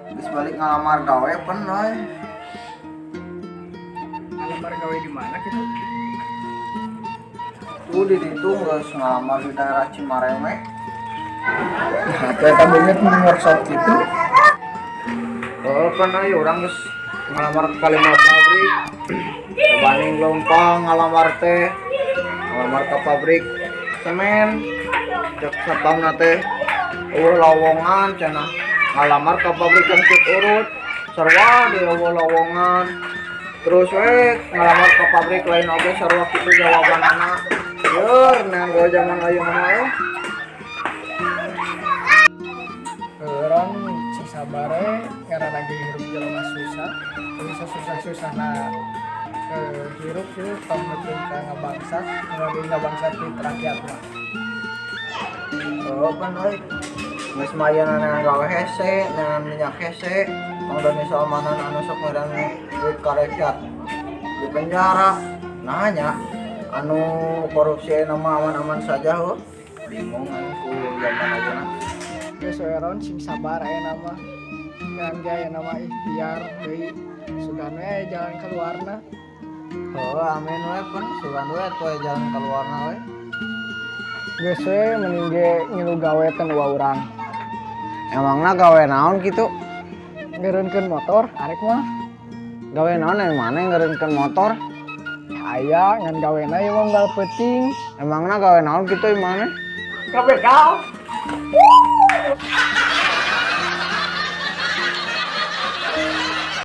Terus balik ngalamar gawe penoy. Ngalamar gawe di mana gitu? Tuh di situ geus ngalamar di daerah Cimareme. Nah, ternyata banget di workshop gitu. Oh penoy urang geus ngalamar ke kalimat pabrik. Banding lompang ngalamar teh. Ngalamar ke pabrik semen. Cek satpamna teh lowongan cenah. Ngalamar ke pabrik jangkut urut. Sarua di lowongan. Terus ngalamar ke pabrik lain oge sarua kitu jawabanana. Yeur nanggo zaman ayeuna mah. Orang si sabare karena lagi hirup jelema susah, bisa susah-susah hirup itu tong neuteuin ka ngabangsa, ngabing ngabangsa ti rakyat mah. Oh penoy. Geus mayana nang gawe hese, nang minyak hese, tong da misal manan anu sok ngaran duit ka rakyat. Di penjara. Nanya anu korupsi nama aman-aman saja heuh. Bingung anu ku zaman ayeuna. Geus weron sing sabar aya nama. Ngan aya nama ikhtiar deui sugan we jalan keluarna. Oh amin we pun sugan we atuh jalan keluarna we. Geus we mending ge ngilu gawe teh dua urang. Emangna gawe naon kitu? Ngeureunkeun motor arek mah. Gawe naon yang mana yang ngeureunkeun motor? Aya ngan gawena ieu mah unggal peuting. Emangna gawe naon kitu imane? Gawe kau.